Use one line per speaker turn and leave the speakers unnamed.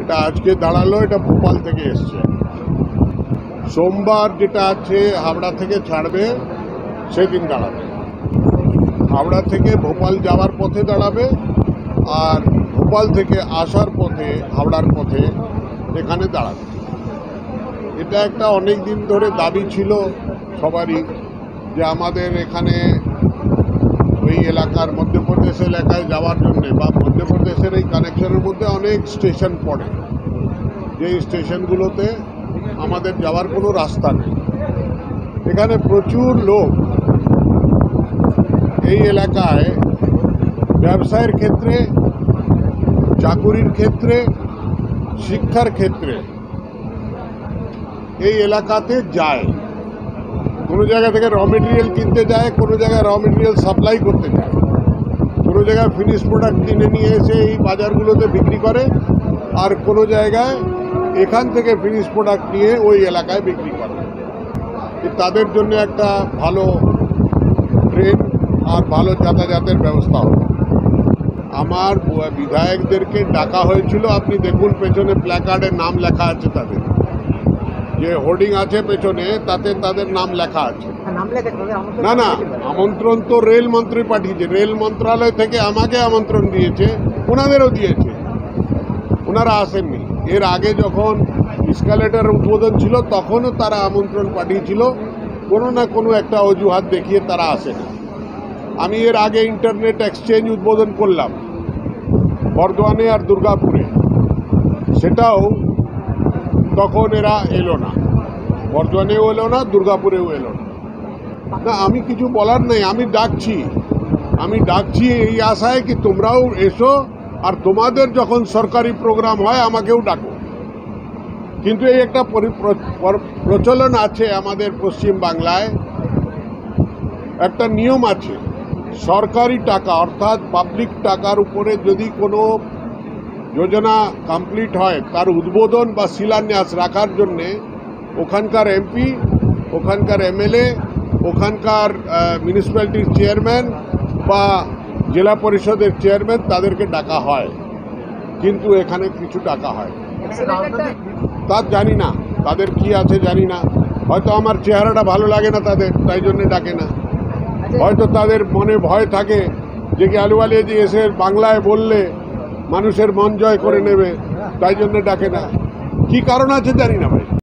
এটা আজকে দাঁড়ালো, এটা ভোপাল থেকে এসছে। সোমবার যেটা আছে হাওড়া থেকে ছাড়বে সেদিন দাঁড়াবে, হাওড়া থেকে ভোপাল যাওয়ার পথে দাঁড়াবে, আর ভোপাল থেকে আসার পথে হাওড়ার পথে এখানে দাঁড়াবে। এটা একটা অনেক দিন ধরে দাবি ছিল সবারই যে আমাদের এখানে ওই এলাকার মধ্যপ্রদেশ এলাকায় যাওয়ার জন্যে বা মধ্যপ্রদেশের এই কানেকশনের মধ্যে অনেক স্টেশন পড়ে, যেই স্টেশনগুলোতে আমাদের যাওয়ার কোনো রাস্তা নেই। এখানে প্রচুর লোক এই এলাকায় ব্যবসায়ের ক্ষেত্রে, চাকুরির ক্ষেত্রে, শিক্ষার ক্ষেত্রে এই এলাকাতে যায়। কোনো জায়গা থেকে র মেটেরিয়াল কিনতে যায়, কোনো জায়গায় র মেটেরিয়াল সাপ্লাই করতে যায়, কোনো জায়গায় ফিনিশ প্রোডাক্ট কিনে নিয়ে এসে এই বাজারগুলোতে বিক্রি করে, আর কোনো জায়গায় এখান থেকে ফিনিশ প্রোডাক্ট নিয়ে ওই এলাকায় বিক্রি করে। তাদের জন্য একটা ভালো ট্রেন আর ভালো যাতায়াতের ব্যবস্থা হবে। আমার বিধায়কদেরকে ডাকা হয়েছিল, আপনি দেখুন পেছনে প্ল্যাকার্ডের নাম লেখা আছে, তাদের যে হোর্ডিং আছে পেছনে তাতে তাদের নাম লেখা আছে। না না, আমন্ত্রণ তো রেল মন্ত্রী পাঠিয়েছে, রেল মন্ত্রণালয় থেকে আমাকে আমন্ত্রণ দিয়েছে, ওনাদেরও দিয়েছে, ওনারা আসেননি। এর আগে যখন এসকালেটর উদ্বোধন ছিল তখনও তারা আমন্ত্রণ পাঠিয়েছিল, কোনো না কোনো একটা অজুহাত দেখিয়ে তারা আসেনি। আমি এর আগে ইন্টারনেট এক্সচেঞ্জ উদ্বোধন করলাম বর্ধমানে আর দুর্গাপুরে, সেটাও তখন এরা এলো না, বর্ধমানেও এলো না, দুর্গাপুরেও এলো না। না, আমি কিছু বলার নেই, আমি ডাকছি এই আশায় কি তোমরাও এসো, আর তোমাদের যখন সরকারি প্রোগ্রাম হয় আমাকেও ডাকো। কিন্তু এই একটা প্রচলন আছে আমাদের পশ্চিম বাংলায়, একটা নিয়ম আছে, সরকারি টাকা অর্থাৎ পাবলিক টাকার উপরে যদি কোনো যোজনা কমপ্লিট হয় তার উদ্বোধন বা শিলান্যাস রাখার জন্যে ওখানকার এমপি, ওখানকার এমএলএ, ওখানকার মিউনিসিপ্যালিটির চেয়ারম্যান বা জেলা পরিষদের চেয়ারম্যান তাদেরকে ডাকা হয়, কিন্তু এখানে কিছু ডাকা হয় তা জানি না, তাদের কি আছে জানি না। হয়তো আমার চেহারাটা ভালো লাগে না তাদের, তাই জন্য ডাকে না। হয়তো তাদের মনে ভয় থাকে যে কি আলুওয়ালিয়াজি এসে বাংলায় বললে মানুষের মন জয় করে নেবে, তাই জন্য ডাকে না। কি কারণ আছে জানি না ভাই।